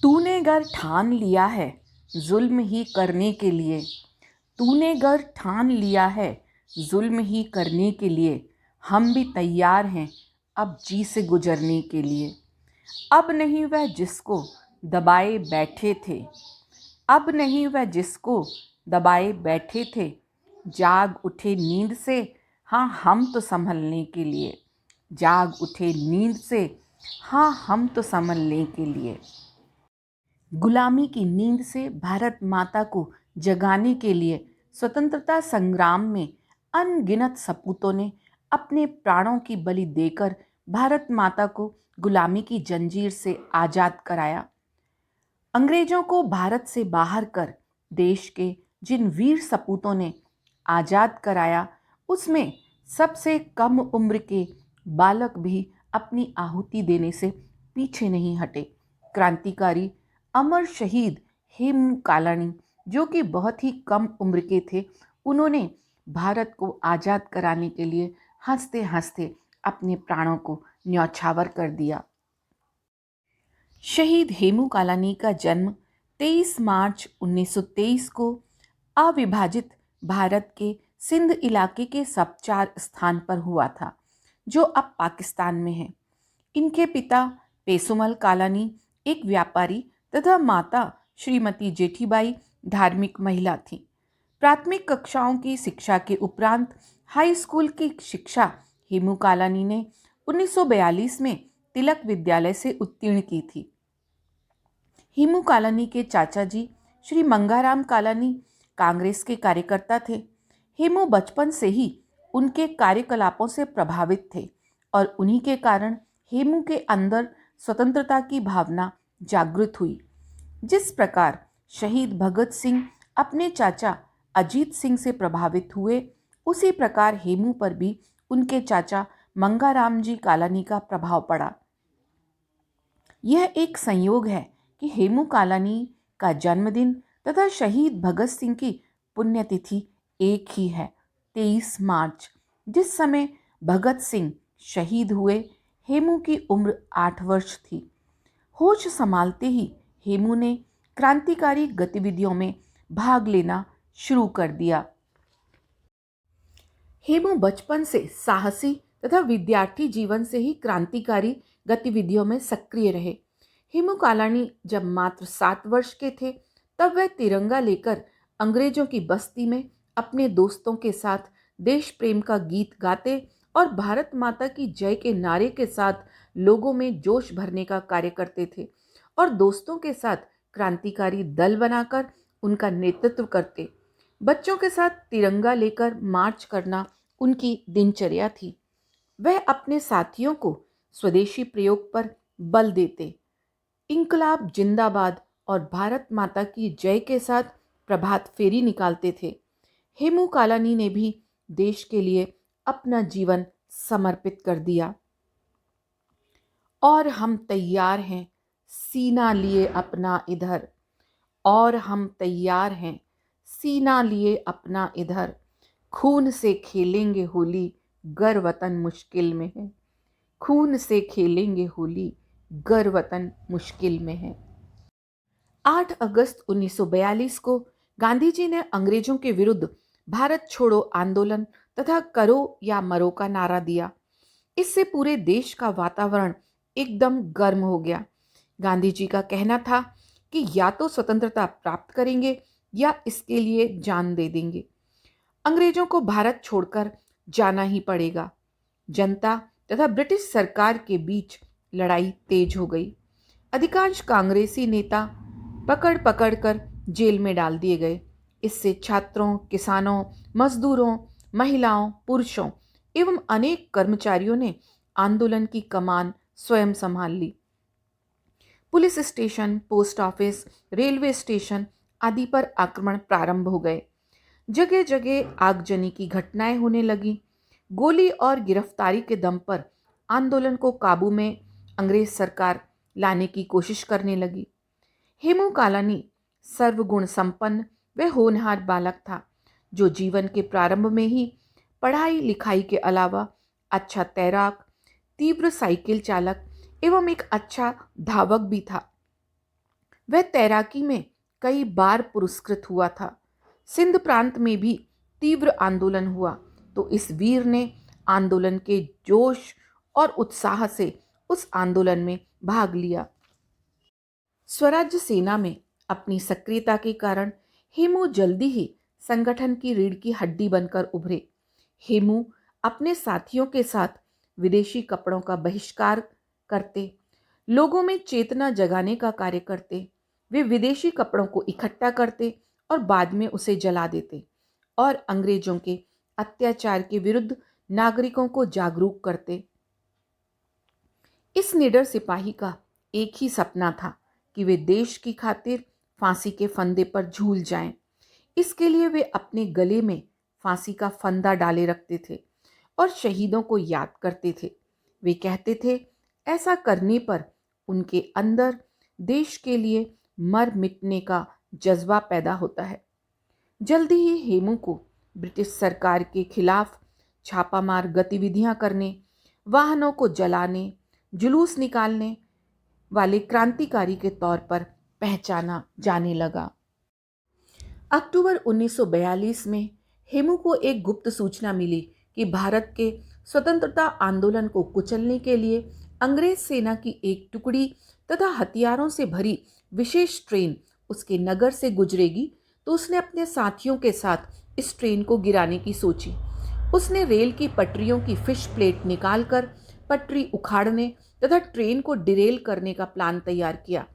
तूने गर ठान लिया है जुल्म ही करने के लिए। तूने गर ठान लिया है जुल्म ही करने के लिए। हम भी तैयार हैं अब जी से गुजरने के लिए। अब नहीं वह जिसको दबाए बैठे थे। अब नहीं वह जिसको दबाए बैठे थे। जाग उठे नींद से, हाँ हम तो संभलने के लिए। जाग उठे नींद से, हाँ हम तो संभलने के लिए। गुलामी की नींद से भारत माता को जगाने के लिए स्वतंत्रता संग्राम में अनगिनत सपूतों ने अपने प्राणों की बलि देकर भारत माता को गुलामी की जंजीर से आज़ाद कराया। अंग्रेजों को भारत से बाहर कर देश के जिन वीर सपूतों ने आज़ाद कराया, उसमें सबसे कम उम्र के बालक भी अपनी आहुति देने से पीछे नहीं हटे। क्रांतिकारी अमर शहीद हेमू कालानी, जो कि बहुत ही कम उम्र के थे, उन्होंने भारत को आज़ाद कराने के लिए हंसते हंसते अपने प्राणों को न्यौछावर कर दिया। शहीद हेमू कालानी का जन्म 23 मार्च 1923 को अविभाजित भारत के सिंध इलाके के सबचार स्थान पर हुआ था, जो अब पाकिस्तान में है। इनके पिता पेसुमल कालानी एक व्यापारी तथा माता श्रीमती जेठीबाई धार्मिक महिला थी। प्राथमिक कक्षाओं की शिक्षा के उपरांत हाई स्कूल की शिक्षा हेमू कालानी ने 1942 में तिलक विद्यालय से उत्तीर्ण की थी। हेमू कालानी के चाचा जी श्री मंगाराम कालानी कांग्रेस के कार्यकर्ता थे। हेमू बचपन से ही उनके कार्यकलापों से प्रभावित थे और उन्हीं के कारण हेमू के अंदर स्वतंत्रता की भावना जागृत हुई। जिस प्रकार शहीद भगत सिंह अपने चाचा अजीत सिंह से प्रभावित हुए, उसी प्रकार हेमू पर भी उनके चाचा मंगाराम जी कालानी का प्रभाव पड़ा। यह एक संयोग है कि हेमू कालानी का जन्मदिन तथा शहीद भगत सिंह की पुण्यतिथि एक ही है, 23 मार्च। जिस समय भगत सिंह शहीद हुए, हेमू की उम्र 8 वर्ष थी। होश संभालते ही हेमू ने क्रांतिकारी गतिविधियों में भाग लेना शुरू कर दिया। हेमू बचपन से साहसी तथा विद्यार्थी जीवन से ही क्रांतिकारी गतिविधियों में सक्रिय रहे। हेमू कालानी जब मात्र 7 वर्ष के थे, तब वह तिरंगा लेकर अंग्रेजों की बस्ती में अपने दोस्तों के साथ देश प्रेम का गीत गाते और भारत माता की जय के नारे के साथ लोगों में जोश भरने का कार्य करते थे और दोस्तों के साथ क्रांतिकारी दल बनाकर उनका नेतृत्व करते। बच्चों के साथ तिरंगा लेकर मार्च करना उनकी दिनचर्या थी। वह अपने साथियों को स्वदेशी प्रयोग पर बल देते, इंकलाब जिंदाबाद और भारत माता की जय के साथ प्रभात फेरी निकालते थे। हेमू कालानी ने भी देश के लिए अपना जीवन समर्पित कर दिया। और हम तैयार हैं सीना लिए अपना इधर, और हम तैयार हैं सीना लिए अपना इधर। खून से खेलेंगे होली गर वतन मुश्किल में है। खून से खेलेंगे होली गर वतन मुश्किल में है। 8 अगस्त 1942 को गांधी जी ने अंग्रेजों के विरुद्ध भारत छोड़ो आंदोलन तथा करो या मरो का नारा दिया। इससे पूरे देश का वातावरण एकदम गर्म हो गया। गांधी जी का कहना था कि या तो स्वतंत्रता प्राप्त करेंगे या इसके लिए जान दे देंगे। अंग्रेजों को भारत छोड़कर जाना ही पड़ेगा। जनता तथा ब्रिटिश सरकार के बीच लड़ाई तेज हो गई। अधिकांश कांग्रेसी नेता पकड़ पकड़ कर जेल में डाल दिए गए। इससे छात्रों, किसानों, मजदूरों, महिलाओं, पुरुषों एवं अनेक कर्मचारियों ने आंदोलन की कमान स्वयं संभाल ली। Police station, post office, railway station आदि पर आक्रमण प्रारंभ हो गए। जगह जगह आगजनी की घटनाएं होने लगी। गोली और गिरफ्तारी के दम पर आंदोलन को काबू में अंग्रेज सरकार लाने की कोशिश करने लगी। हेमू कालानी सर्वगुण संपन्न व होनहार बालक था, जो जीवन के प्रारंभ में ही पढ़ाई लिखाई के अलावा अच्छा तैराक, तीव्र साइकिल चालक एवं एक अच्छा धावक भी था। वह तैराकी में कई बार पुरस्कृत हुआ था। सिंध प्रांत में भी तीव्र आंदोलन हुआ तो इस वीर ने आंदोलन के जोश और उत्साह से उस आंदोलन में भाग लिया। स्वराज्य सेना में अपनी सक्रियता के कारण हेमू जल्दी ही संगठन की रीढ़ की हड्डी बनकर उभरे। हेमू अपने साथियों के साथ विदेशी कपड़ों का बहिष्कार करते, लोगों में चेतना जगाने का कार्य करते। वे विदेशी कपड़ों को इकट्ठा करते और बाद में उसे जला देते और अंग्रेजों के अत्याचार के विरुद्ध नागरिकों को जागरूक करते। इस निडर सिपाही का एक ही सपना था कि वे देश की खातिर फांसी के फंदे पर झूल जाएं। इसके लिए वे अपने गले में फांसी का फंदा डाले रखते थे और शहीदों को याद करते थे। वे कहते थे ऐसा करने पर उनके अंदर देश के लिए मर मिटने का जज्बा पैदा होता है। जल्दी ही हेमू को ब्रिटिश सरकार के खिलाफ छापामार गतिविधियां करने, वाहनों को जलाने, जुलूस निकालने वाले क्रांतिकारी के तौर पर पहचाना जाने लगा। अक्टूबर 1942 में हेमू को एक गुप्त सूचना मिली कि भारत के स्वतंत्रता आंदोलन को कुचलने के लिए अंग्रेज सेना की एक टुकड़ी तथा हथियारों से भरी विशेष ट्रेन उसके नगर से गुजरेगी, तो उसने अपने साथियों के साथ इस ट्रेन को गिराने की सोची। उसने रेल की पटरियों की फिश प्लेट निकालकर पटरी उखाड़ने तथा ट्रेन को डिरेल करने का प्लान तैयार किया।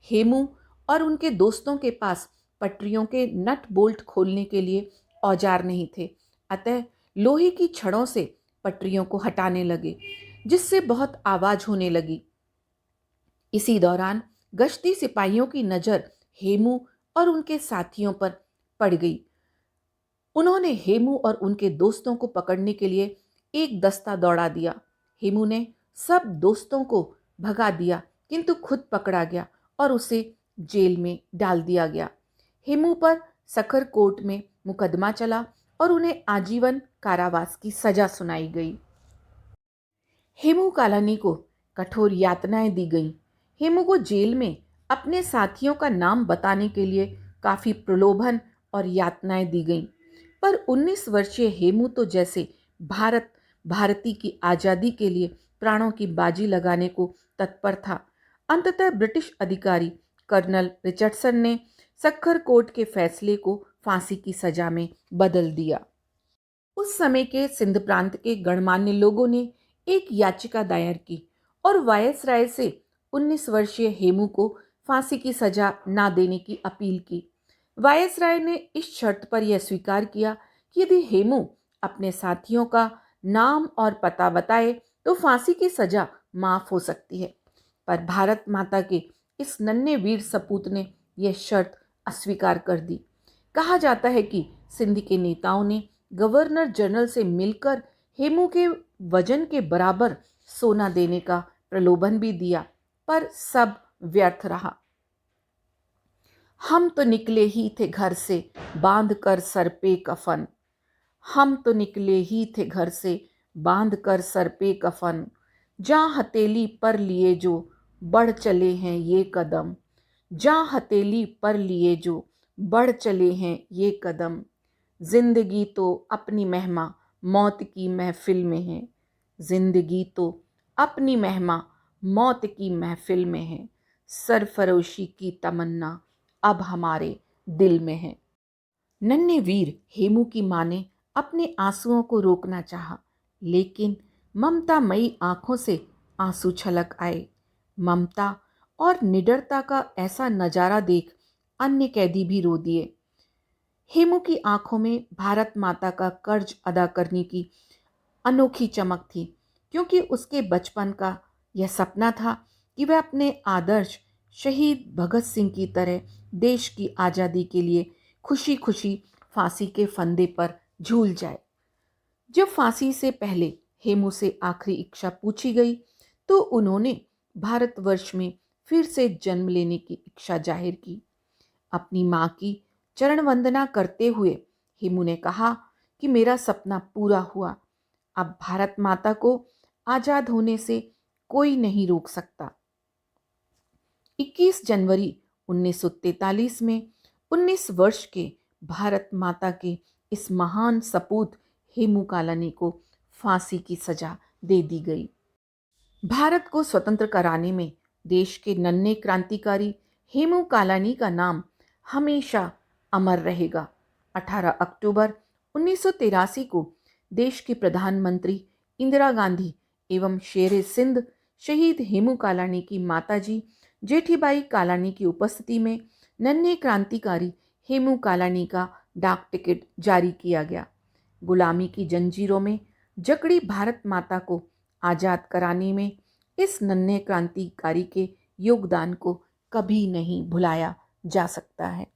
हेमू और उनके दोस्तों के पास पटरियों के नट बोल्ट खोलने के लिए औजार नहीं थे, अतः लोहे की छड़ों से पटरियों को हटाने लगे, जिससे बहुत आवाज होने लगी। इसी दौरान गश्ती सिपाहियों की नजर हेमू और उनके साथियों पर पड़ गई। उन्होंने हेमू और उनके दोस्तों को पकड़ने के लिए एक दस्ता दौड़ा दिया। हेमू ने सब दोस्तों को भगा दिया, किंतु खुद पकड़ा गया और उसे जेल में डाल दिया गया। हेमू पर सखर कोर्ट में मुकदमा चला और उन्हें आजीवन कारावास की सजा सुनाई गई। हेमू कालानी को कठोर यातनाएं दी गईं। हेमू को जेल में अपने साथियों का नाम बताने के लिए काफी प्रलोभन और यातनाएं दी गईं, पर 19 वर्षीय हेमू तो जैसे भारती की आज़ादी के लिए प्राणों की बाजी लगाने को तत्पर था। अंततः ब्रिटिश अधिकारी कर्नल रिचर्डसन ने सखर कोर्ट के फैसले को फांसी की सजा में बदल दिया। उस समय के सिंध प्रांत के गणमान्य लोगों ने एक याचिका दायर की और वायसराय से 19 वर्षीय हेमू को फांसी की सजा ना देने की अपील की। वायसराय ने इस शर्त पर यह स्वीकार किया कि यदि हेमू अपने साथियों का नाम और पता बताए तो फांसी की सजा माफ हो सकती है, पर भारत माता के इस नन्हे वीर सपूत ने यह शर्त अस्वीकार कर दी। कहा जाता है कि सिंध के नेताओं ने गवर्नर जनरल से मिलकर हेमू के वजन के बराबर सोना देने का प्रलोभन भी दिया, पर सब व्यर्थ रहा। हम तो निकले ही थे घर से बांध कर सर पे कफन, हम तो निकले ही थे घर से बांध कर सर पे कफन, जहाँ हथेली पर लिए जो बढ़ चले हैं ये कदम, जहाँ हथेली पर लिए जो बढ़ चले हैं ये कदम, जिंदगी तो अपनी मेहमा मौत की महफिल में है, जिंदगी तो अपनी मेहमा मौत की महफिल में है, सरफरोशी की तमन्ना अब हमारे दिल में है। नन्हे वीर हेमू की मां ने अपने आंसुओं को रोकना चाहा, लेकिन ममतामयी आंखों से आंसू छलक आए। ममता और निडरता का ऐसा नजारा देख अन्य कैदी भी रो दिए। हेमू की आंखों में भारत माता का कर्ज अदा करने की अनोखी चमक थी, क्योंकि उसके बचपन का यह सपना था कि वह अपने आदर्श शहीद भगत सिंह की तरह देश की आज़ादी के लिए खुशी खुशी फांसी के फंदे पर झूल जाए। जब फांसी से पहले हेमू से आखिरी इच्छा पूछी गई तो उन्होंने भारतवर्ष में फिर से जन्म लेने की इच्छा जाहिर की। अपनी मां की चरण वंदना करते हुए हेमू ने कहा कि मेरा सपना पूरा हुआ, अब भारत माता को आजाद होने से कोई नहीं रोक सकता। 21 जनवरी 1943 में 19 वर्ष के भारत माता के इस महान सपूत हेमू कालानी को फांसी की सजा दे दी गई। भारत को स्वतंत्र कराने में देश के नन्हे क्रांतिकारी हेमू कालानी का नाम हमेशा अमर रहेगा। 18 अक्टूबर 1983 को देश के प्रधानमंत्री इंदिरा गांधी एवं शेरे सिंध शहीद हेमू कालानी की माताजी जेठीबाई कालानी की उपस्थिति में नन्हे क्रांतिकारी हेमू कालानी का डाक टिकट जारी किया गया। गुलामी की जंजीरों में जकड़ी भारत माता को आज़ाद कराने में इस नन्हे क्रांतिकारी के योगदान को कभी नहीं भुलाया जा सकता है।